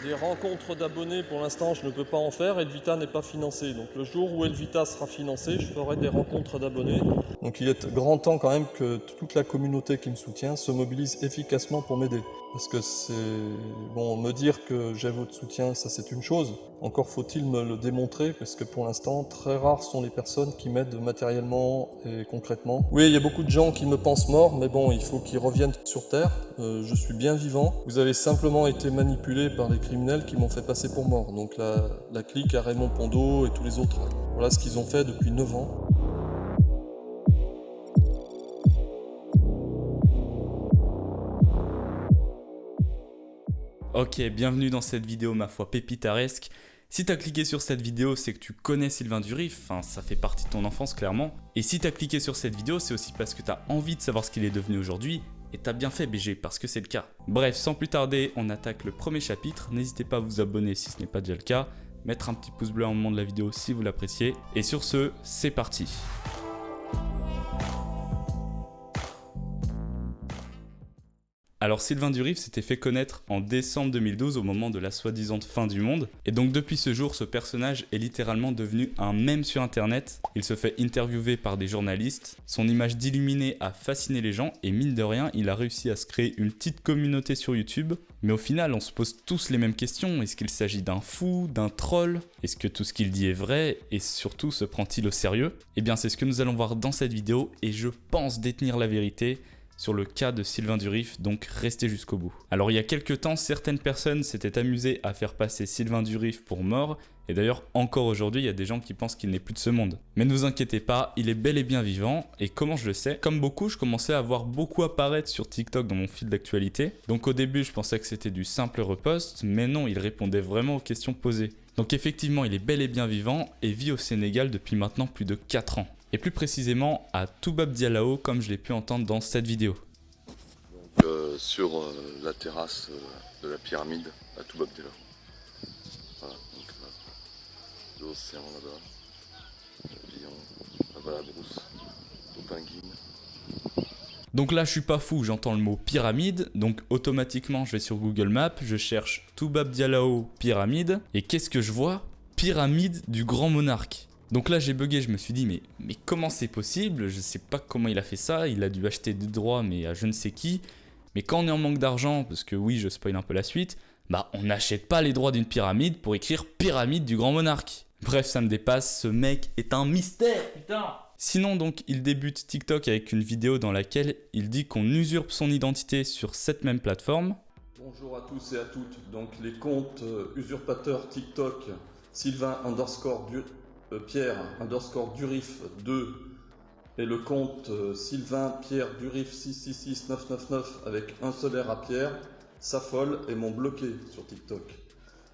Des rencontres d'abonnés, pour l'instant, je ne peux pas en faire. Elvita n'est pas financé. Donc le jour où Elvita sera financée, je ferai des rencontres d'abonnés. Donc il est grand temps quand même que toute la communauté qui me soutient se mobilise efficacement pour m'aider. Parce que c'est... Bon, me dire que j'ai votre soutien, ça c'est une chose. Encore faut-il me le démontrer, parce que pour l'instant, très rares sont les personnes qui m'aident matériellement et concrètement. Oui, il y a beaucoup de gens qui me pensent mort, mais bon, il faut qu'ils reviennent sur Terre. Je suis bien vivant. Vous avez simplement été manipulé par des criminels qui m'ont fait passer pour mort. Donc la clique à Raymond Pondo et tous les autres. Voilà ce qu'ils ont fait depuis 9 ans. Ok, bienvenue dans cette vidéo ma foi pépitaresque. Si t'as cliqué sur cette vidéo, c'est que tu connais Sylvain Durif, enfin ça fait partie de ton enfance clairement. Et si t'as cliqué sur cette vidéo, c'est aussi parce que t'as envie de savoir ce qu'il est devenu aujourd'hui, et t'as bien fait BG, parce que c'est le cas. Bref, sans plus tarder, on attaque le premier chapitre, n'hésitez pas à vous abonner si ce n'est pas déjà le cas, mettre un petit pouce bleu en moment de la vidéo si vous l'appréciez, et sur ce, c'est parti. Alors Sylvain Durif s'était fait connaître en décembre 2012 au moment de la soi-disant fin du monde. Et donc depuis ce jour, ce personnage est littéralement devenu un mème sur internet. Il se fait interviewer par des journalistes. Son image d'illuminé a fasciné les gens et mine de rien, il a réussi à se créer une petite communauté sur YouTube. Mais au final, on se pose tous les mêmes questions. Est-ce qu'il s'agit d'un fou, d'un troll? Est-ce que tout ce qu'il dit est vrai? Et surtout, se prend-il au sérieux? Eh bien c'est ce que nous allons voir dans cette vidéo et je pense détenir la vérité sur le cas de Sylvain Durif, donc restez jusqu'au bout. Alors il y a quelques temps, certaines personnes s'étaient amusées à faire passer Sylvain Durif pour mort, et d'ailleurs encore aujourd'hui, il y a des gens qui pensent qu'il n'est plus de ce monde. Mais ne vous inquiétez pas, il est bel et bien vivant, et comment je le sais? Comme beaucoup, je commençais à voir beaucoup apparaître sur TikTok dans mon fil d'actualité, donc au début je pensais que c'était du simple repost, mais non, il répondait vraiment aux questions posées. Donc effectivement, il est bel et bien vivant, et vit au Sénégal depuis maintenant plus de 4 ans. Et plus précisément à Toubab Dialaho comme je l'ai pu entendre dans cette vidéo. Donc, sur la terrasse de la pyramide à Toubab Dialaho. Voilà, donc l'océan là-bas, papillon, là-bas la brousse, Topinguine. Donc là je suis pas fou, j'entends le mot pyramide, donc automatiquement je vais sur Google Maps, je cherche Toubab Dialaho pyramide, et qu'est-ce que je vois? Pyramide du grand monarque. Donc là j'ai bugué, je me suis dit mais comment c'est possible? Je sais pas comment il a fait ça, il a dû acheter des droits mais à je ne sais qui. Mais quand on est en manque d'argent, parce que oui je spoil un peu la suite, bah on n'achète pas les droits d'une pyramide pour écrire pyramide du grand monarque. Bref ça me dépasse, ce mec est un mystère putain. Sinon donc il débute TikTok avec une vidéo dans laquelle il dit qu'on usurpe son identité sur cette même plateforme. Bonjour à tous et à toutes. Donc les comptes usurpateurs TikTok, Sylvain Pierre Durif 2 et le compte Sylvain Pierre Durif 666999 avec un seul R à Pierre s'affolent et m'ont bloqué sur TikTok.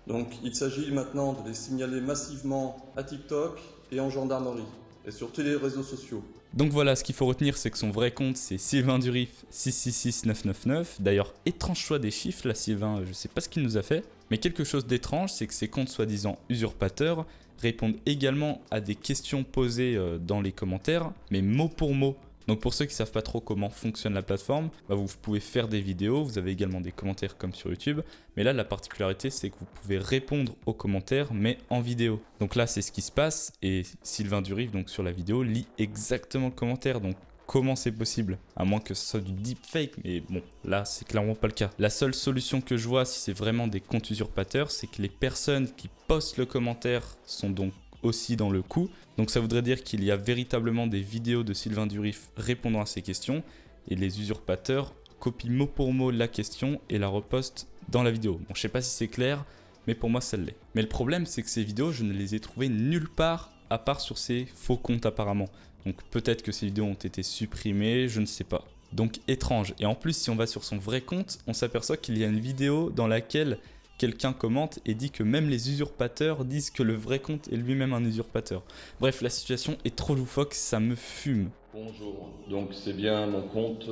Donc il s'agit maintenant de les signaler massivement à TikTok et en gendarmerie et sur tous les réseaux sociaux. Donc voilà, ce qu'il faut retenir, c'est que son vrai compte, c'est Sylvain Durif 666999. D'ailleurs, étrange choix des chiffres, là Sylvain, je sais pas ce qu'il nous a fait. Mais quelque chose d'étrange, c'est que ces comptes soi-disant usurpateurs répondent également à des questions posées dans les commentaires, mais mot pour mot. Donc pour ceux qui ne savent pas trop comment fonctionne la plateforme, bah vous pouvez faire des vidéos, vous avez également des commentaires comme sur YouTube, mais là la particularité c'est que vous pouvez répondre aux commentaires mais en vidéo. Donc là c'est ce qui se passe et Sylvain Durif donc sur la vidéo lit exactement le commentaire, donc comment c'est possible? À moins que ce soit du deepfake, mais bon, là c'est clairement pas le cas. La seule solution que je vois si c'est vraiment des comptes usurpateurs, c'est que les personnes qui postent le commentaire sont donc aussi dans le coup. Donc ça voudrait dire qu'il y a véritablement des vidéos de Sylvain Durif répondant à ces questions et les usurpateurs copient mot pour mot la question et la repostent dans la vidéo. Bon, je sais pas si c'est clair, mais pour moi ça l'est. Mais le problème c'est que ces vidéos, je ne les ai trouvées nulle part à part sur ces faux comptes apparemment. Donc peut-être que ces vidéos ont été supprimées, je ne sais pas. Donc étrange. Et en plus si on va sur son vrai compte, on s'aperçoit qu'il y a une vidéo dans laquelle quelqu'un commente et dit que même les usurpateurs disent que le vrai compte est lui-même un usurpateur. Bref, la situation est trop loufoque, ça me fume. Bonjour, donc c'est bien mon compte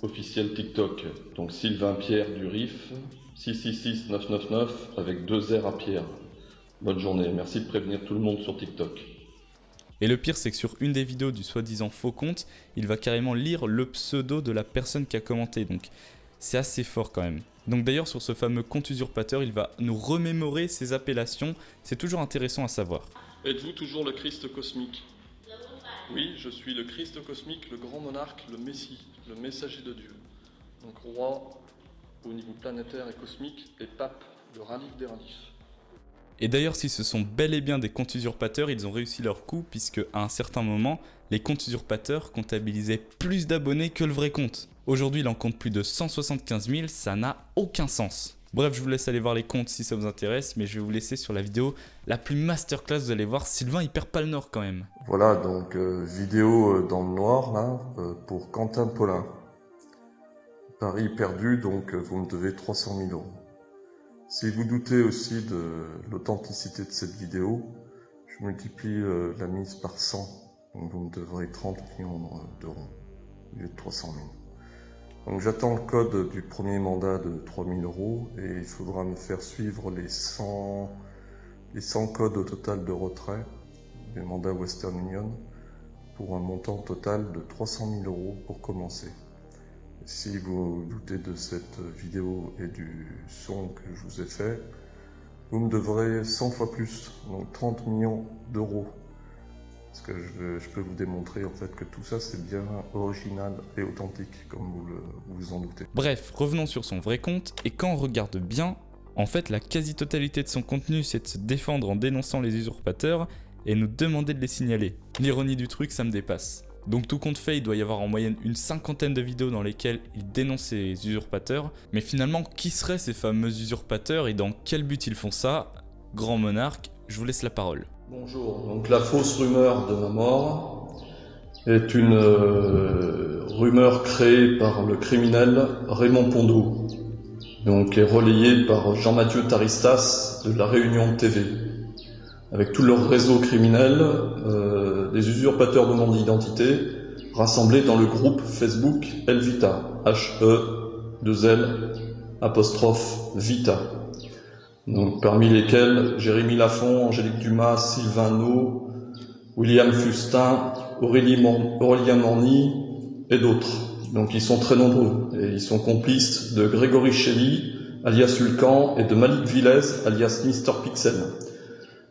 officiel TikTok. Donc Sylvain Pierre Durif 666999 avec 2 R à Pierre. Bonne journée, merci de prévenir tout le monde sur TikTok. Et le pire, c'est que sur une des vidéos du soi-disant faux compte, il va carrément lire le pseudo de la personne qui a commenté. Donc c'est assez fort quand même. Donc d'ailleurs sur ce fameux compte usurpateur, il va nous remémorer ces appellations, c'est toujours intéressant à savoir. Êtes-vous toujours le Christ cosmique? Oui, je suis le Christ cosmique, le grand monarque, le Messie, le messager de Dieu. Donc roi au niveau planétaire et cosmique et pape, le ralif des ralifs. Et d'ailleurs, si ce sont bel et bien des comptes usurpateurs, ils ont réussi leur coup, puisque à un certain moment, les comptes usurpateurs comptabilisaient plus d'abonnés que le vrai compte. Aujourd'hui, il en compte plus de 175 000, ça n'a aucun sens. Bref, je vous laisse aller voir les comptes si ça vous intéresse, mais je vais vous laisser sur la vidéo la plus masterclass, vous allez voir, Sylvain il perd pas le nord quand même. Voilà, donc vidéo dans le noir, là, pour Quentin Paulin. Paris perdu, donc vous me devez 300 000 €. Si vous doutez aussi de l'authenticité de cette vidéo, je multiplie la mise par 100, donc vous me devrez 30 millions d'euros, au lieu de 300 000. Donc j'attends le code du premier mandat de 3 000 € et il faudra me faire suivre les 100 codes au total de retrait des mandats Western Union pour un montant total de 300 000 € pour commencer. Si vous doutez de cette vidéo et du son que je vous ai fait, vous me devrez 100 fois plus, donc 30 millions d'euros. Parce que je peux vous démontrer en fait que tout ça c'est bien original et authentique, comme vous vous en doutez. Bref, revenons sur son vrai compte, et quand on regarde bien, en fait la quasi-totalité de son contenu c'est de se défendre en dénonçant les usurpateurs et nous demander de les signaler. L'ironie du truc, ça me dépasse. Donc tout compte fait, il doit y avoir en moyenne une 50aine de vidéos dans lesquelles il dénonce ces usurpateurs, mais finalement qui seraient ces fameux usurpateurs et dans quel but ils font ça? Grand monarque, je vous laisse la parole. Bonjour, donc la fausse rumeur de ma mort est une rumeur créée par le criminel Raymond Pondeau, donc est relayée par Jean-Mathieu Taristas de La Réunion TV, avec tout leur réseau criminel, des usurpateurs de mon identité, rassemblés dans le groupe Facebook Elvita, H-E-2-L'-Vita. Donc, parmi lesquels Jérémy Lafont, Angélique Dumas, Sylvain No, William Fustin, Aurélien Morny et d'autres. Donc ils sont très nombreux et ils sont complices de Grégory Shelley, alias Hulkan, et de Malik Vilez, alias Mr Pixel.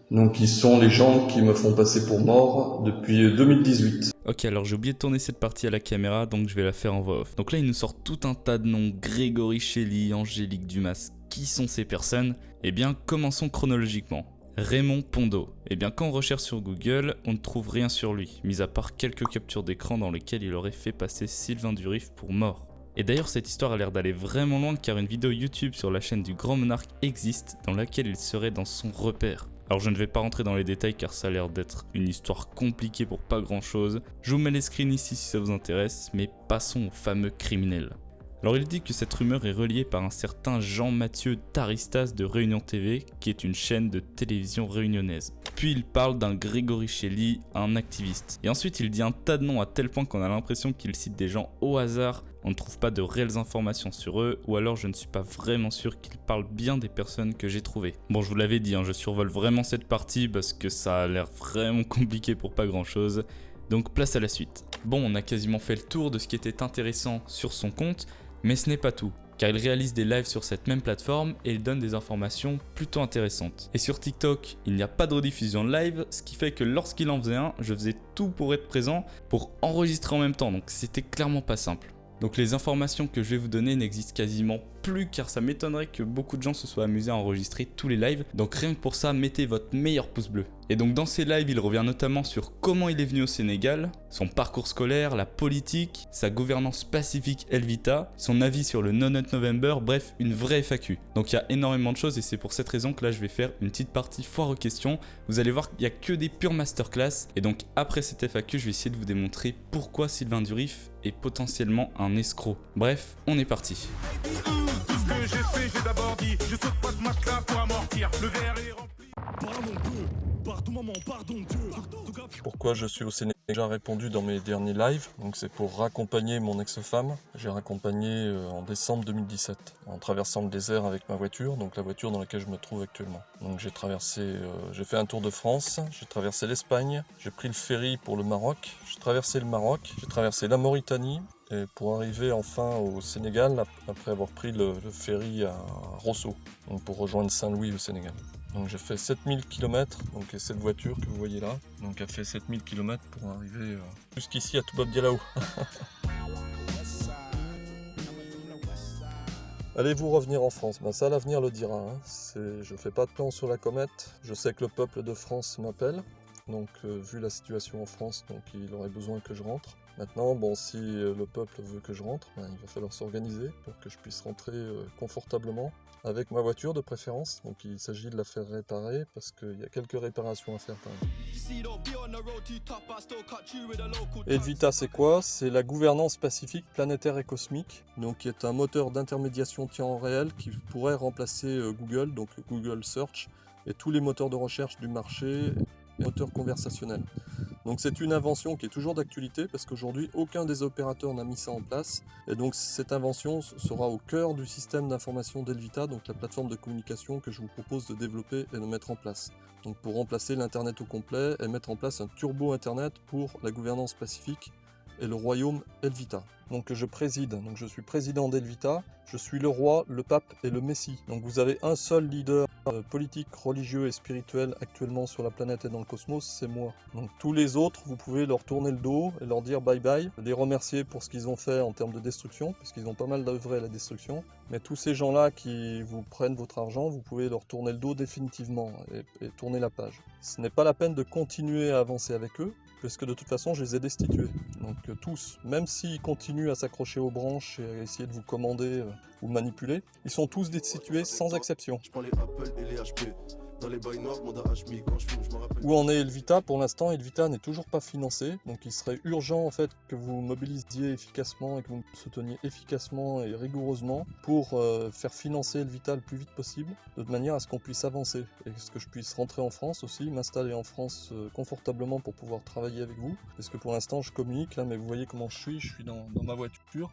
Donc ils sont les gens qui me font passer pour mort depuis 2018. Ok, alors j'ai oublié de tourner cette partie à la caméra, donc je vais la faire en voix off. Donc là il nous sort tout un tas de noms, Grégory Shelley, Angélique Dumas. Qui sont ces personnes? Eh bien, commençons chronologiquement. Raymond Pondeau. Eh bien, quand on recherche sur Google, on ne trouve rien sur lui, mis à part quelques captures d'écran dans lesquelles il aurait fait passer Sylvain Durif pour mort. Et d'ailleurs, cette histoire a l'air d'aller vraiment loin car une vidéo YouTube sur la chaîne du Grand Monarque existe dans laquelle il serait dans son repère. Alors je ne vais pas rentrer dans les détails car ça a l'air d'être une histoire compliquée pour pas grand chose. Je vous mets les screens ici si ça vous intéresse, mais passons au fameux criminel. Alors il dit que cette rumeur est reliée par un certain Jean-Mathieu Taristas de Réunion TV, qui est une chaîne de télévision réunionnaise. Puis il parle d'un Grégory Shelley, un activiste. Et ensuite il dit un tas de noms à tel point qu'on a l'impression qu'il cite des gens au hasard, on ne trouve pas de réelles informations sur eux, ou alors je ne suis pas vraiment sûr qu'il parle bien des personnes que j'ai trouvées. Bon, je vous l'avais dit, je survole vraiment cette partie parce que ça a l'air vraiment compliqué pour pas grand chose. Donc place à la suite. Bon, on a quasiment fait le tour de ce qui était intéressant sur son compte, mais ce n'est pas tout, car il réalise des lives sur cette même plateforme et il donne des informations plutôt intéressantes. Et sur TikTok, il n'y a pas de rediffusion de live, ce qui fait que lorsqu'il en faisait un, je faisais tout pour être présent, pour enregistrer en même temps, donc c'était clairement pas simple. Donc les informations que je vais vous donner n'existent quasiment plus car ça m'étonnerait que beaucoup de gens se soient amusés à enregistrer tous les lives. Donc rien que pour ça, mettez votre meilleur pouce bleu. Et donc dans ces lives, il revient notamment sur comment il est venu au Sénégal, son parcours scolaire, la politique, sa gouvernance pacifique Elvita, son avis sur le No-Nut November, bref, une vraie FAQ. Donc il y a énormément de choses et c'est pour cette raison que là je vais faire une petite partie foire aux questions. Vous allez voir qu'il n'y a que des pures masterclass. Et donc après cette FAQ, je vais essayer de vous démontrer pourquoi Sylvain Durif est potentiellement un escroc. Bref, on est parti. Tout ce que j'ai fait, j'ai d'abord dit, je saute pas ce match-là pour amortir. Le verre est rempli. Pardon Dieu, pardon maman, pardon Dieu. Pourquoi je suis au Sénégal? J'ai déjà répondu dans mes derniers lives, donc c'est pour raccompagner mon ex-femme. J'ai raccompagné en décembre 2017, en traversant le désert avec ma voiture, donc la voiture dans laquelle je me trouve actuellement. Donc j'ai j'ai fait un tour de France, j'ai traversé l'Espagne, j'ai pris le ferry pour le Maroc, j'ai traversé le Maroc, j'ai traversé la Mauritanie, et pour arriver enfin au Sénégal, après avoir pris le ferry à Rosso, donc pour rejoindre Saint-Louis au Sénégal. Donc j'ai fait 7000 km, donc et cette voiture que vous voyez là, donc a fait 7000 km pour arriver jusqu'ici à Toubab Dialaou. Allez-vous revenir en France? Ben ça l'avenir le dira. Hein. Je fais pas de plan sur la comète, je sais que le peuple de France m'appelle, donc vu la situation en France, donc il aurait besoin que je rentre. Maintenant, bon, si le peuple veut que je rentre, ben, il va falloir s'organiser pour que je puisse rentrer confortablement. Avec ma voiture de préférence, donc il s'agit de la faire réparer parce qu'il y a quelques réparations à faire quand même. Elvita c'est quoi? C'est la gouvernance pacifique, planétaire et cosmique, donc qui est un moteur d'intermédiation temps réel qui pourrait remplacer Google, donc Google Search, et tous les moteurs de recherche du marché, et moteurs conversationnels. Donc c'est une invention qui est toujours d'actualité parce qu'aujourd'hui aucun des opérateurs n'a mis ça en place et donc cette invention sera au cœur du système d'information d'Elvita, donc la plateforme de communication que je vous propose de développer et de mettre en place. Donc pour remplacer l'internet au complet et mettre en place un turbo internet pour la gouvernance pacifique et le royaume Elvita. Donc je préside, donc je suis président d'Elvita, je suis le roi, le pape et le messie. Donc vous avez un seul leader politique, religieux et spirituel actuellement sur la planète et dans le cosmos, c'est moi. Donc tous les autres, vous pouvez leur tourner le dos et leur dire bye bye, les remercier pour ce qu'ils ont fait en termes de destruction, parce qu'ils ont pas mal d'œuvré à la destruction. Mais tous ces gens-là qui vous prennent votre argent, vous pouvez leur tourner le dos définitivement et tourner la page. Ce n'est pas la peine de continuer à avancer avec eux, parce que de toute façon je les ai destitués. Donc tous, même s'ils continuent à s'accrocher aux branches et à essayer de vous commander ou manipuler, ils sont tous destitués sans exception. Où en est Elvita? Pour l'instant, Elvita n'est toujours pas financé, donc il serait urgent en fait que vous mobilisiez efficacement et que vous me souteniez efficacement et rigoureusement pour faire financer Elvita le plus vite possible, de manière à ce qu'on puisse avancer et que je puisse rentrer en France aussi, m'installer en France confortablement pour pouvoir travailler avec vous, parce que pour l'instant je communique là, mais vous voyez comment je suis dans ma voiture,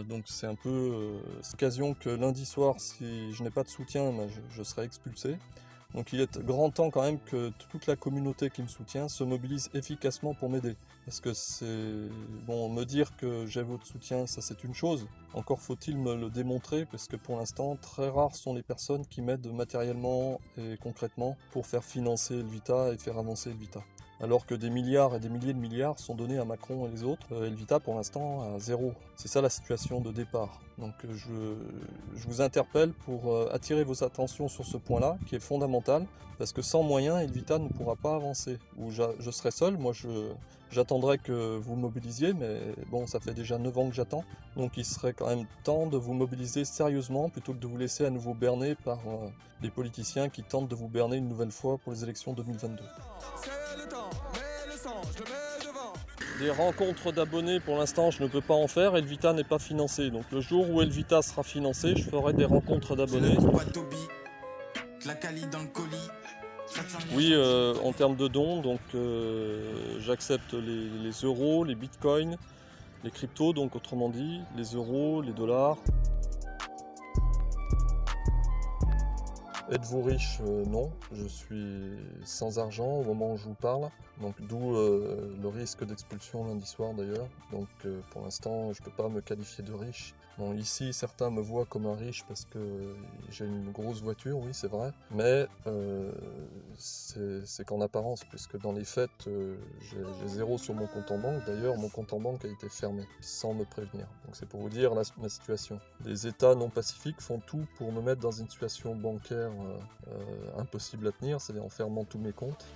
donc c'est un peu occasion que lundi soir, si je n'ai pas de soutien, ben, je serai expulsé. Donc il est grand temps quand même que toute la communauté qui me soutient se mobilise efficacement pour m'aider. Parce que c'est... Bon, me dire que j'ai votre soutien, ça c'est une chose. Encore faut-il me le démontrer, parce que pour l'instant, très rares sont les personnes qui m'aident matériellement et concrètement pour faire financer Elvita et faire avancer Elvita. Alors que des milliards et des milliers de milliards sont donnés à Macron et les autres, Elvita pour l'instant à zéro. C'est ça la situation de départ. Donc je vous interpelle pour attirer vos attentions sur ce point-là, qui est fondamental, parce que sans moyens, Elvita ne pourra pas avancer. Ou je serai seul, moi j'attendrai que vous mobilisiez, mais bon, ça fait déjà 9 ans que j'attends. Donc il serait quand même temps de vous mobiliser sérieusement, plutôt que de vous laisser à nouveau berner par les politiciens qui tentent de vous berner une nouvelle fois pour les élections 2022. Des rencontres d'abonnés, pour l'instant, je ne peux pas en faire. Elvita n'est pas financé. Donc le jour où Elvita sera financé, je ferai des rencontres d'abonnés. Oui, en termes de dons, donc j'accepte les euros, les bitcoins, les cryptos, donc autrement dit, les euros, les dollars. Êtes-vous riche? Non, je suis sans argent au moment où je vous parle, donc d'où le risque d'expulsion lundi soir d'ailleurs. Donc pour l'instant je ne peux pas me qualifier de riche. Bon, ici certains me voient comme un riche parce que j'ai une grosse voiture, oui c'est vrai, mais c'est qu'en apparence, puisque dans les faits j'ai zéro sur mon compte en banque. D'ailleurs mon compte en banque a été fermé sans me prévenir, donc c'est pour vous dire ma situation. Les États non pacifiques font tout pour me mettre dans une situation bancaire impossible à tenir, c'est-à-dire en fermant tous mes comptes.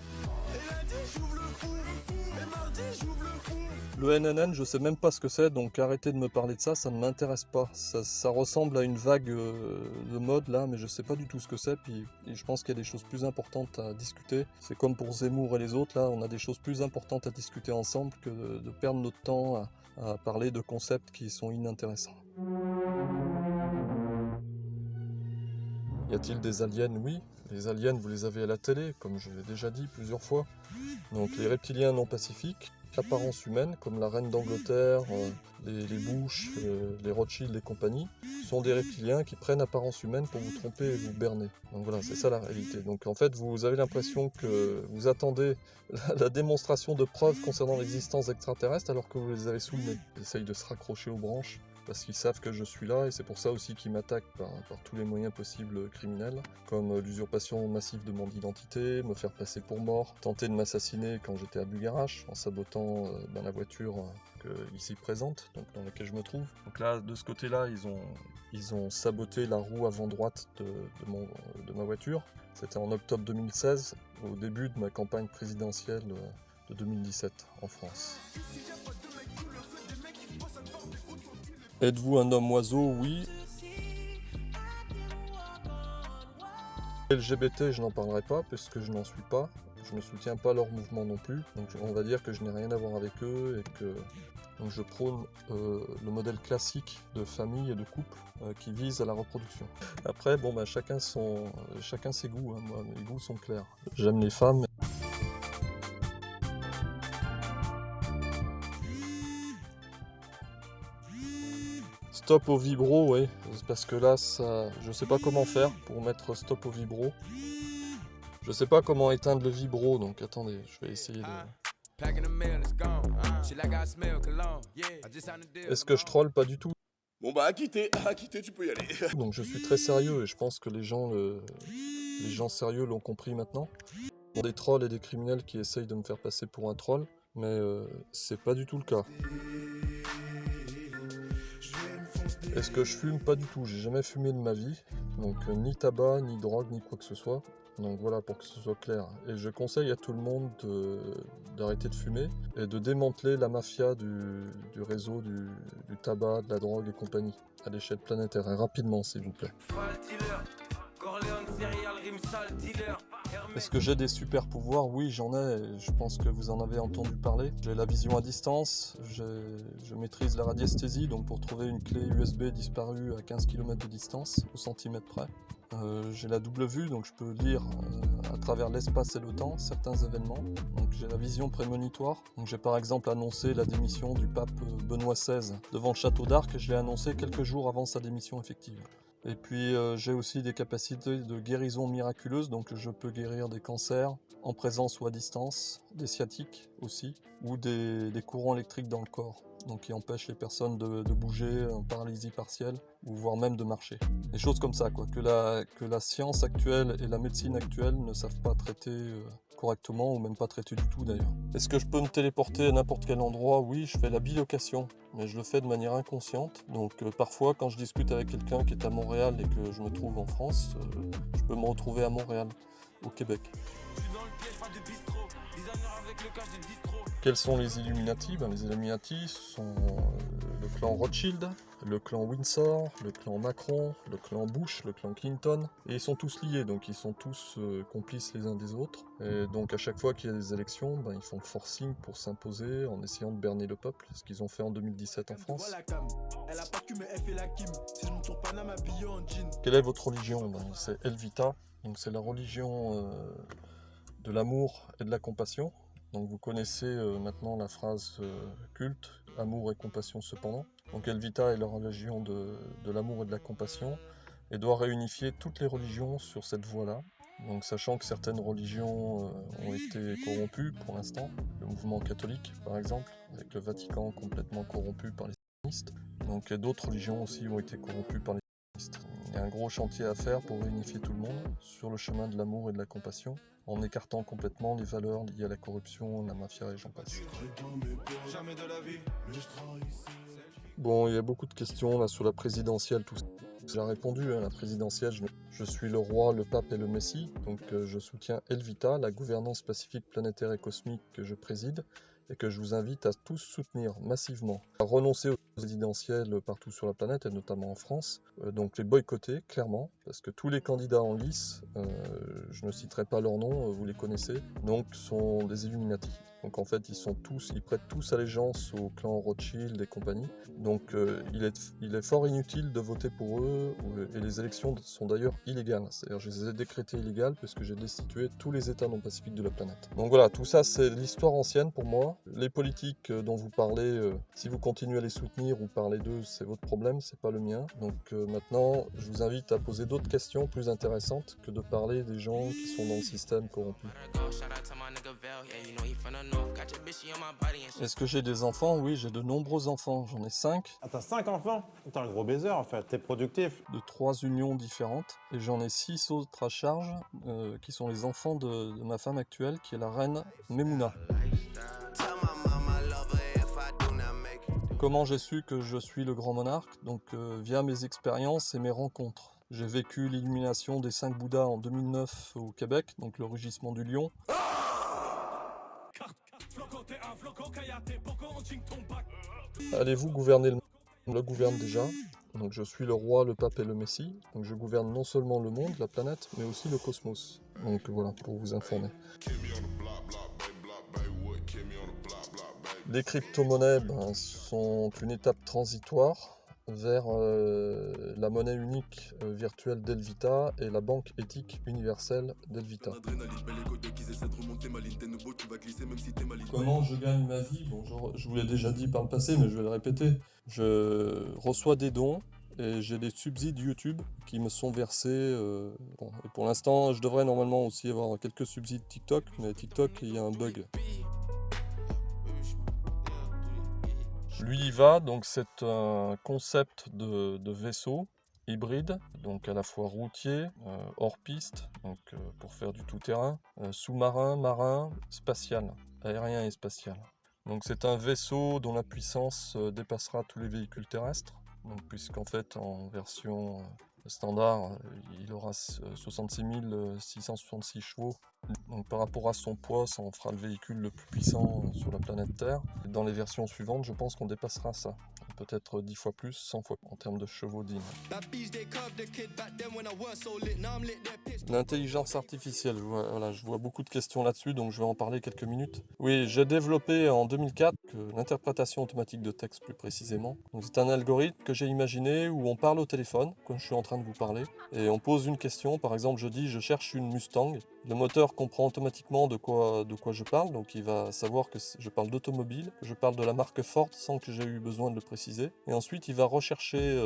Le NNN, je sais même pas ce que c'est, donc arrêtez de me parler de ça, ça ne m'intéresse pas. Ça ressemble à une vague de mode là, mais je sais pas du tout ce que c'est, puis je pense qu'il y a des choses plus importantes à discuter. C'est comme pour Zemmour et les autres, là, on a des choses plus importantes à discuter ensemble que de perdre notre temps à parler de concepts qui sont inintéressants. Y a-t-il des aliens? Oui, les aliens vous les avez à la télé, comme je l'ai déjà dit plusieurs fois. Donc les reptiliens non pacifiques, L'apparence humaine, comme la reine d'Angleterre, les Bush, les Rothschild et compagnie, sont des reptiliens qui prennent apparence humaine pour vous tromper et vous berner. Donc voilà, c'est ça la réalité. Donc en fait, vous avez l'impression que vous attendez la démonstration de preuves concernant l'existence extraterrestre alors que vous les avez sous le nez. Ils essayent de se raccrocher aux branches parce qu'ils savent que je suis là et c'est pour ça aussi qu'ils m'attaquent par tous les moyens possibles criminels, comme l'usurpation massive de mon identité, me faire passer pour mort, tenter de m'assassiner quand j'étais à Bugarache en sabotant dans la voiture ici présente, donc dans laquelle je me trouve. Donc là, de ce côté-là, ils ont saboté la roue avant droite de ma voiture. C'était en octobre 2016, au début de ma campagne présidentielle de 2017 en France. Êtes-vous un homme oiseau? Oui. LGBT, je n'en parlerai pas puisque je n'en suis pas. Je ne soutiens pas leur mouvement non plus. Donc on va dire que je n'ai rien à voir avec eux et que donc je prône le modèle classique de famille et de couple qui vise à la reproduction. Après, bon, bah, chacun ses goûts. Hein. Moi, mes goûts sont clairs. J'aime les femmes. Stop au vibro, oui, parce que là, je sais pas comment faire pour mettre stop au vibro. Je sais pas comment éteindre le vibro, donc attendez, je vais essayer de... Est-ce que je troll? Pas du tout. Bon bah à quitter, tu peux y aller. Donc je suis très sérieux et je pense que les gens sérieux l'ont compris maintenant. Il y a des trolls et des criminels qui essayent de me faire passer pour un troll, mais c'est pas du tout le cas. Est-ce que je fume? Pas du tout, j'ai jamais fumé de ma vie, donc ni tabac, ni drogue, ni quoi que ce soit. Donc voilà, pour que ce soit clair. Et je conseille à tout le monde d'arrêter de fumer et de démanteler la mafia du réseau du tabac, de la drogue et compagnie, à l'échelle planétaire, et rapidement s'il vous plaît. Est-ce que j'ai des super pouvoirs? Oui, j'en ai, je pense que vous en avez entendu parler. J'ai la vision à distance, je maîtrise la radiesthésie, donc pour trouver une clé USB disparue à 15 km de distance, au centimètre près. J'ai la double vue, donc je peux lire à travers l'espace et le temps certains événements. Donc j'ai la vision prémonitoire. Donc j'ai par exemple annoncé la démission du pape Benoît XVI devant le château d'Arc. Je l'ai annoncé quelques jours avant sa démission effective. Et puis j'ai aussi des capacités de guérison miraculeuse, donc je peux guérir des cancers en présence ou à distance, des sciatiques aussi, ou des courants électriques dans le corps, donc qui empêchent les personnes de bouger en paralysie partielle, ou voire même de marcher. Des choses comme ça, quoi, que la science actuelle et la médecine actuelle ne savent pas traiter correctement, ou même pas traiter du tout d'ailleurs. Est-ce que je peux me téléporter à n'importe quel endroit? Oui, je fais la bilocation, mais je le fais de manière inconsciente. Donc parfois, quand je discute avec quelqu'un qui est à Montréal et que je me trouve en France, je peux me retrouver à Montréal, au Québec. Quels sont les Illuminati? Les Illuminati sont le clan Rothschild, le clan Windsor, le clan Macron, le clan Bush, le clan Clinton, et ils sont tous liés, donc ils sont tous complices les uns des autres. Et donc à chaque fois qu'il y a des élections, ils font le forcing pour s'imposer en essayant de berner le peuple, ce qu'ils ont fait en 2017 en France. Quelle est votre religion? C'est Elvita, donc c'est la religion de l'amour et de la compassion. Donc vous connaissez maintenant la phrase culte, amour et compassion cependant. Donc Elvita est la religion de l'amour et de la compassion et doit réunifier toutes les religions sur cette voie-là. Donc sachant que certaines religions ont été corrompues pour l'instant, le mouvement catholique par exemple, avec le Vatican complètement corrompu par les satanistes. Donc d'autres religions aussi ont été corrompues par les satanistes. Il y a un gros chantier à faire pour réunifier tout le monde sur le chemin de l'amour et de la compassion, en écartant complètement les valeurs liées à la corruption, la mafia et j'en passe. Bon, il y a beaucoup de questions là sur la présidentielle, tout ça. J'ai répondu, la présidentielle, je suis le roi, le pape et le messie, donc je soutiens Elvita, la gouvernance pacifique planétaire et cosmique que je préside, et que je vous invite à tous soutenir massivement. À renoncer aux présidentielles partout sur la planète, et notamment en France, donc les boycotter, clairement, parce que tous les candidats en lice, je ne citerai pas leurs noms, vous les connaissez, donc sont des Illuminati. Donc en fait, ils prêtent tous allégeance au clan Rothschild et compagnie. Donc il est fort inutile de voter pour eux, et les élections sont d'ailleurs illégales. C'est-à-dire je les ai décrétées illégales puisque j'ai destitué tous les États non pacifiques de la planète. Donc voilà, tout ça c'est l'histoire ancienne pour moi. Les politiques dont vous parlez, si vous continuez à les soutenir ou parler d'eux, c'est votre problème, c'est pas le mien. Donc maintenant, je vous invite à poser d'autres questions plus intéressantes que de parler des gens qui sont dans le système corrompu. Est-ce que j'ai des enfants? Oui, j'ai de nombreux enfants. J'en ai 5. Ah, t'as 5 enfants? T'es un gros baiser en fait, t'es productif. De 3 unions différentes. Et j'en ai 6 autres à charge, qui sont les enfants de ma femme actuelle, qui est la reine Memouna. Comment j'ai su que je suis le grand monarque? Donc via mes expériences et mes rencontres. J'ai vécu l'illumination des 5 Bouddhas en 2009 au Québec, donc le rugissement du lion. Allez-vous gouverner le monde? Je le gouverne déjà. Donc je suis le roi, le pape et le messie. Donc je gouverne non seulement le monde, la planète, mais aussi le cosmos. Donc voilà, pour vous informer. Les crypto-monnaies sont une étape transitoire vers la monnaie unique virtuelle d'Elvita et la banque éthique universelle d'Elvita. Comment je gagne ma vie? Bon, je vous l'ai déjà dit par le passé, mais je vais le répéter. Je reçois des dons et j'ai des subsides YouTube qui me sont versés. Et pour l'instant, je devrais normalement aussi avoir quelques subsides TikTok, mais TikTok, il y a un bug. Lui y va, donc c'est un concept de vaisseau hybride, donc à la fois routier, hors piste, donc pour faire du tout-terrain, sous-marin, marin, spatial, aérien et spatial. Donc c'est un vaisseau dont la puissance dépassera tous les véhicules terrestres, donc puisqu'en fait en version standard, il aura 66 666 chevaux. Donc par rapport à son poids, ça en fera le véhicule le plus puissant sur la planète Terre. Et dans les versions suivantes, je pense qu'on dépassera ça. Peut-être 10 fois plus, 100 fois en termes de chevaux dignes. L'intelligence artificielle, voilà, je vois beaucoup de questions là-dessus, donc je vais en parler quelques minutes. Oui, j'ai développé en 2004 l'interprétation automatique de texte plus précisément. Donc c'est un algorithme que j'ai imaginé où on parle au téléphone, comme je suis en train de vous parler, et on pose une question, par exemple je dis je cherche une Mustang. Le moteur comprend automatiquement de quoi je parle, donc il va savoir que je parle d'automobile, que je parle de la marque Ford sans que j'ai eu besoin de le préciser. Et ensuite il va rechercher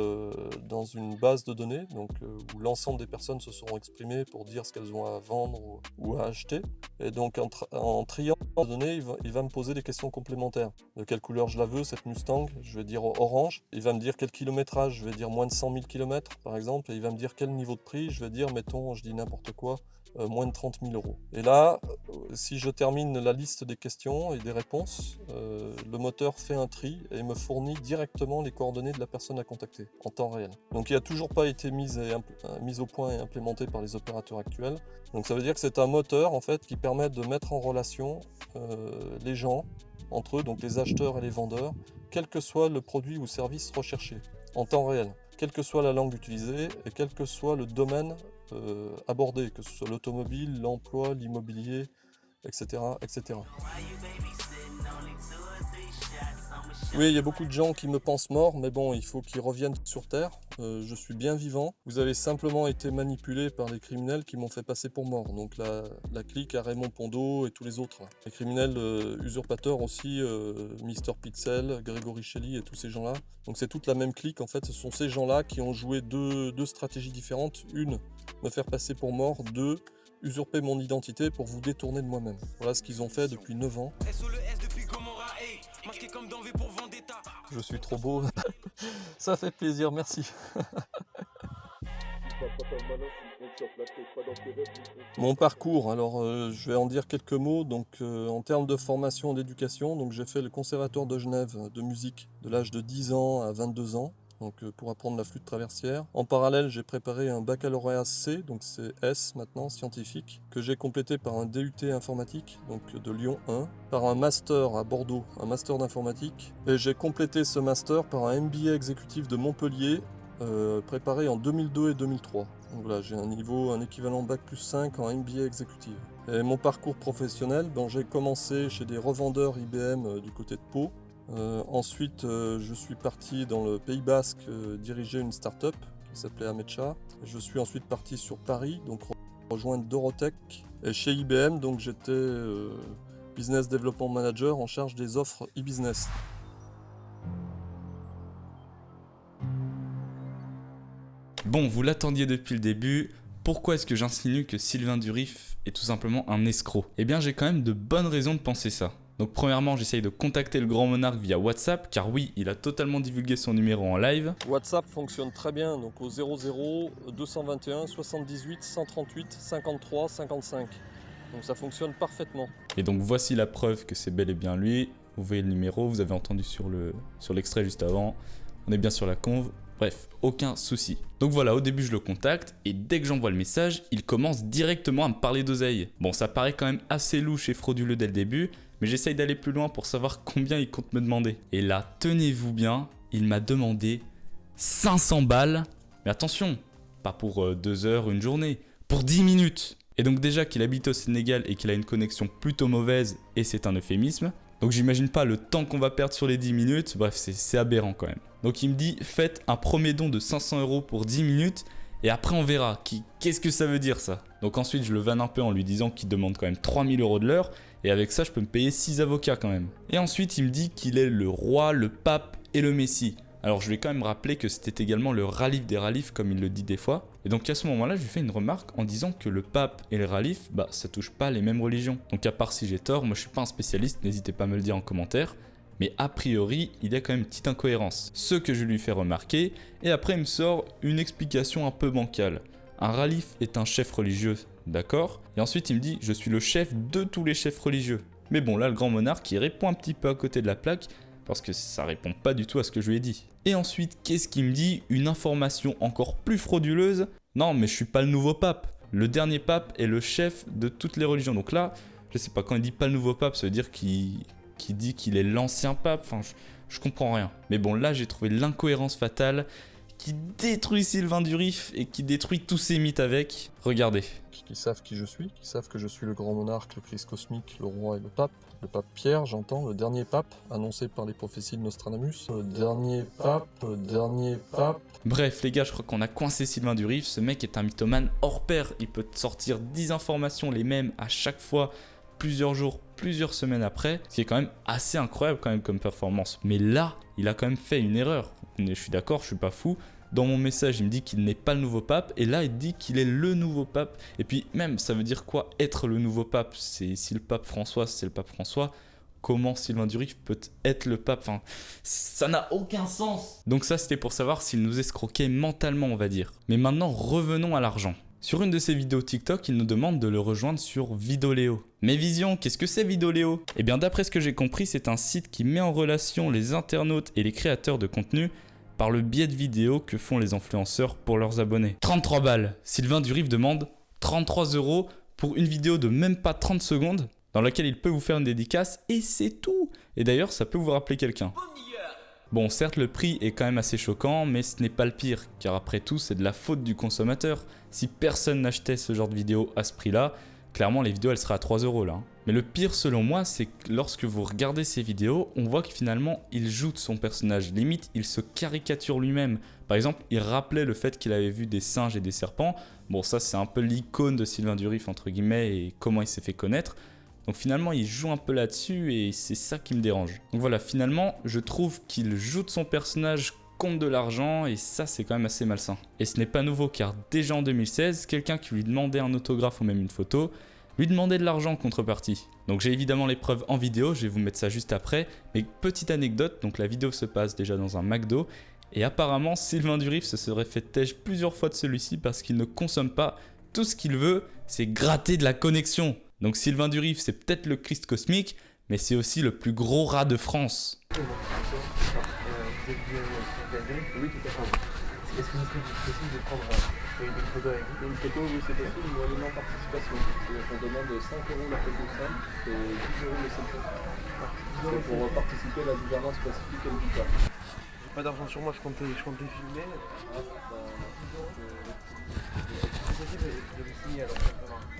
dans une base de données, donc, où l'ensemble des personnes se seront exprimées pour dire ce qu'elles ont à vendre ou à acheter. Et donc en triant les données, il va me poser des questions complémentaires. De quelle couleur je la veux cette Mustang? Je vais dire orange. Il va me dire quel kilométrage, je vais dire moins de 100 000 km par exemple. Et il va me dire quel niveau de prix, je vais dire, mettons, je dis n'importe quoi, moins de 30 000 €. Et là, si je termine la liste des questions et des réponses, le moteur fait un tri et me fournit directement les coordonnées de la personne à contacter en temps réel. Donc il n'a toujours pas été mis au point et implémenté par les opérateurs actuels. Donc ça veut dire que c'est un moteur en fait qui permet de mettre en relation les gens entre eux, donc les acheteurs et les vendeurs, quel que soit le produit ou service recherché en temps réel, quelle que soit la langue utilisée et quel que soit le domaine abordé, que ce soit l'automobile, l'emploi, l'immobilier, etc., etc. Oui, il y a beaucoup de gens qui me pensent mort, mais bon, il faut qu'ils reviennent sur Terre. Je suis bien vivant. Vous avez simplement été manipulé par les criminels qui m'ont fait passer pour mort. Donc la clique à Raymond Pondo et tous les autres. Les criminels usurpateurs aussi, Mister Pixel, Grégory Shelley et tous ces gens-là. Donc c'est toute la même clique, en fait. Ce sont ces gens-là qui ont joué deux stratégies différentes. Une, me faire passer pour mort. Deux, usurper mon identité pour vous détourner de moi-même. Voilà ce qu'ils ont fait depuis 9 ans. Je suis trop beau. Ça fait plaisir, merci. Mon parcours, alors je vais en dire quelques mots. Donc en termes de formation et d'éducation, donc j'ai fait le conservatoire de Genève de musique de l'âge de 10 ans à 22 ans. Donc pour apprendre la flûte traversière. En parallèle, j'ai préparé un baccalauréat C, donc c'est S maintenant, scientifique, que j'ai complété par un DUT informatique, donc de Lyon 1, par un master à Bordeaux, un master d'informatique, et j'ai complété ce master par un MBA exécutif de Montpellier, préparé en 2002 et 2003. Donc voilà, j'ai un équivalent Bac plus 5 en MBA exécutive. Et mon parcours professionnel, j'ai commencé chez des revendeurs IBM du côté de Pau. Ensuite, je suis parti dans le Pays Basque diriger une start-up qui s'appelait Amecha. Je suis ensuite parti sur Paris, donc rejoindre Dorotech. Et chez IBM, donc j'étais Business Development Manager en charge des offres e-business. Bon, vous l'attendiez depuis le début, pourquoi est-ce que j'insinue que Sylvain Durif est tout simplement un escroc? Eh bien j'ai quand même de bonnes raisons de penser ça. Donc premièrement, j'essaye de contacter le Grand Monarque via WhatsApp, car oui, il a totalement divulgué son numéro en live. WhatsApp fonctionne très bien, donc au 00 221 78 138 53 55. Donc ça fonctionne parfaitement. Et donc voici la preuve que c'est bel et bien lui. Vous voyez le numéro, vous avez entendu sur l'extrait juste avant. On est bien sur la conve. Bref, aucun souci. Donc voilà, au début je le contacte et dès que j'envoie le message, il commence directement à me parler d'oseille. Bon, ça paraît quand même assez louche et frauduleux dès le début, mais j'essaye d'aller plus loin pour savoir combien il compte me demander. Et là, tenez-vous bien, il m'a demandé 500 balles. Mais attention, pas pour 2 heures, une journée, pour 10 minutes. Et donc déjà qu'il habite au Sénégal et qu'il a une connexion plutôt mauvaise, et c'est un euphémisme. Donc j'imagine pas le temps qu'on va perdre sur les 10 minutes, bref c'est aberrant quand même. Donc il me dit faites un premier don de 500 € pour 10 minutes et après on verra. Qu'est-ce que ça veut dire ça? Donc ensuite je le vanne un peu en lui disant qu'il demande quand même 3000 € de l'heure et avec ça je peux me payer 6 avocats quand même. Et ensuite il me dit qu'il est le roi, le pape et le messie. Alors je vais quand même rappeler que c'était également le ralif des ralifs comme il le dit des fois. Et donc à ce moment-là je lui fais une remarque en disant que le pape et le ralif, ça touche pas les mêmes religions. Donc à part si j'ai tort, moi je suis pas un spécialiste, n'hésitez pas à me le dire en commentaire. Mais a priori, il y a quand même une petite incohérence. Ce que je lui fais remarquer, et après il me sort une explication un peu bancale. Un ralif est un chef religieux, d'accord? Et ensuite il me dit je suis le chef de tous les chefs religieux. Mais bon là le Grand Monarque il répond un petit peu à côté de la plaque, parce que ça répond pas du tout à ce que je lui ai dit. Et ensuite, qu'est-ce qu'il me dit? Une information encore plus frauduleuse. Non, mais je suis pas le nouveau pape. Le dernier pape est le chef de toutes les religions. Donc là, je sais pas, quand il dit pas le nouveau pape, ça veut dire qu'il dit qu'il est l'ancien pape. Enfin, je comprends rien. Mais bon, là, j'ai trouvé l'incohérence fatale qui détruit Sylvain Durif et qui détruit tous ses mythes avec. Regardez. Qui savent qui je suis, qui savent que je suis le Grand Monarque, le Christ cosmique, le roi et le pape. Le pape Pierre, j'entends, le dernier pape, annoncé par les prophéties de Nostradamus. Le dernier pape. Bref, les gars, je crois qu'on a coincé Sylvain Durif. Ce mec est un mythomane hors pair. Il peut te sortir 10 informations, les mêmes à chaque fois, plusieurs jours, plusieurs semaines après. Ce qui est quand même assez incroyable quand même comme performance. Mais là, il a quand même fait une erreur. Je suis d'accord, je suis pas fou. Dans mon message, il me dit qu'il n'est pas le nouveau pape, et là, il dit qu'il est le nouveau pape. Et puis même, ça veut dire quoi être le nouveau pape? Si le pape François, c'est le pape François, comment Sylvain Durif peut être le pape? Enfin, ça n'a aucun sens. Donc ça, c'était pour savoir s'il nous escroquait mentalement, on va dire. Mais maintenant, revenons à l'argent. Sur une de ses vidéos TikTok, il nous demande de le rejoindre sur Vidoléo. Mais Vision, qu'est-ce que c'est Vidoléo? Eh bien, d'après ce que j'ai compris, c'est un site qui met en relation les internautes et les créateurs de contenu par le biais de vidéos que font les influenceurs pour leurs abonnés. 33 balles. Sylvain Durif demande 33 € pour une vidéo de même pas 30 secondes dans laquelle il peut vous faire une dédicace et c'est tout. Et d'ailleurs, ça peut vous rappeler quelqu'un. Bon, certes, le prix est quand même assez choquant, mais ce n'est pas le pire, car après tout, c'est de la faute du consommateur. Si personne n'achetait ce genre de vidéo à ce prix-là, clairement, les vidéos, elles seraient à 3 € là. Mais le pire, selon moi, c'est que lorsque vous regardez ces vidéos, on voit que finalement, il joue de son personnage. Limite, il se caricature lui-même. Par exemple, il rappelait le fait qu'il avait vu des singes et des serpents. Bon, ça, c'est un peu l'icône de Sylvain Durif, entre guillemets, et comment il s'est fait connaître. Donc finalement, il joue un peu là-dessus et c'est ça qui me dérange. Donc voilà, finalement, je trouve qu'il joue de son personnage contre de l'argent et ça, c'est quand même assez malsain. Et ce n'est pas nouveau car déjà en 2016, quelqu'un qui lui demandait un autographe ou même une photo, lui demandait de l'argent en contrepartie. Donc j'ai évidemment les preuves en vidéo, je vais vous mettre ça juste après. Mais petite anecdote, donc la vidéo se passe déjà dans un McDo et apparemment Sylvain Durif se serait fait têche plusieurs fois de celui-ci parce qu'il ne consomme pas. Tout ce qu'il veut, c'est gratter de la connexion. Donc Sylvain Durif, c'est peut-être le Christ cosmique, mais c'est aussi le plus gros rat de France. Oui, tout à fait. Est-ce que vous possible de prendre une photo avec vous? Une photo, oui, c'est possible, mais élément participation. On demande 5 € la photo simple et 10 € le selfie. C'est pour participer à la gouvernance pacifique et militaire. pas d'argent sur moi, je comptais filmer.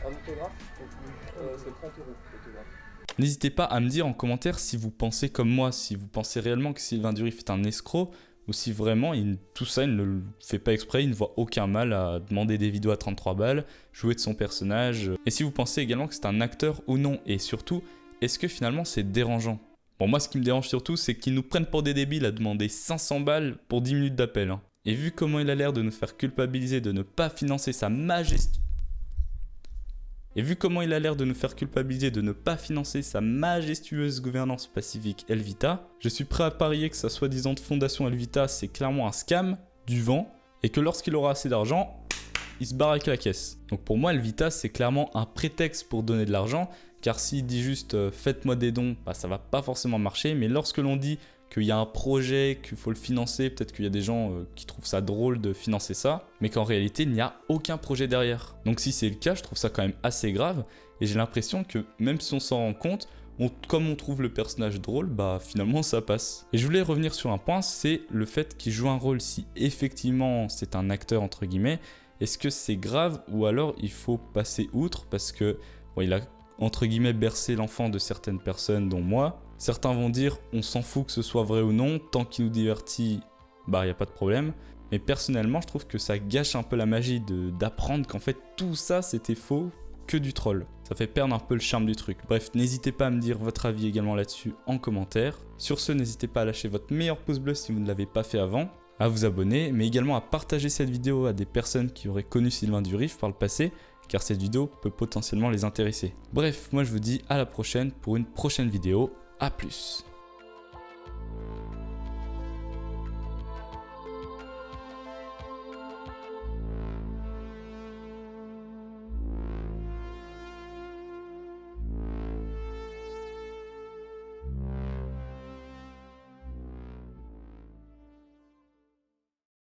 Un autographe, c'est 30 € l'autographe. N'hésitez pas à me dire en commentaire si vous pensez comme moi, si vous pensez réellement que Sylvain Durif est un escroc, ou si vraiment tout ça il ne le fait pas exprès, il ne voit aucun mal à demander des vidéos à 33 balles, jouer de son personnage, et si vous pensez également que c'est un acteur ou non, et surtout, est-ce que finalement c'est dérangeant? Bon, moi ce qui me dérange surtout, c'est qu'ils nous prennent pour des débiles à demander 500 balles pour 10 minutes d'appel. Hein. Et vu comment il a l'air de nous faire culpabiliser de ne pas financer sa majestueuse gouvernance pacifique Elvita, je suis prêt à parier que sa soi-disant fondation Elvita c'est clairement un scam, du vent, et que lorsqu'il aura assez d'argent, il se barre avec la caisse. Donc pour moi Elvita c'est clairement un prétexte pour donner de l'argent, car s'il dit juste faites-moi des dons, bah, ça va pas forcément marcher, mais lorsque l'on dit qu'il y a un projet, qu'il faut le financer, peut-être qu'il y a des gens qui trouvent ça drôle de financer ça, mais qu'en réalité il n'y a aucun projet derrière. Donc si c'est le cas, je trouve ça quand même assez grave, et j'ai l'impression que même si on s'en rend compte, comme on trouve le personnage drôle, bah finalement ça passe. Et je voulais revenir sur un point, c'est le fait qu'il joue un rôle, si effectivement c'est un acteur entre guillemets, est-ce que c'est grave ou alors il faut passer outre parce que bon, il a entre guillemets bercé l'enfant de certaines personnes dont moi. Certains vont dire on s'en fout que ce soit vrai ou non, tant qu'il nous divertit, bah il n'y a pas de problème. Mais personnellement je trouve que ça gâche un peu la magie d'apprendre qu'en fait tout ça c'était faux, que du troll. Ça fait perdre un peu le charme du truc. Bref, n'hésitez pas à me dire votre avis également là-dessus en commentaire. Sur ce, n'hésitez pas à lâcher votre meilleur pouce bleu si vous ne l'avez pas fait avant, à vous abonner, mais également à partager cette vidéo à des personnes qui auraient connu Sylvain Durif par le passé, car cette vidéo peut potentiellement les intéresser. Bref, moi je vous dis à la prochaine pour une prochaine vidéo. A plus.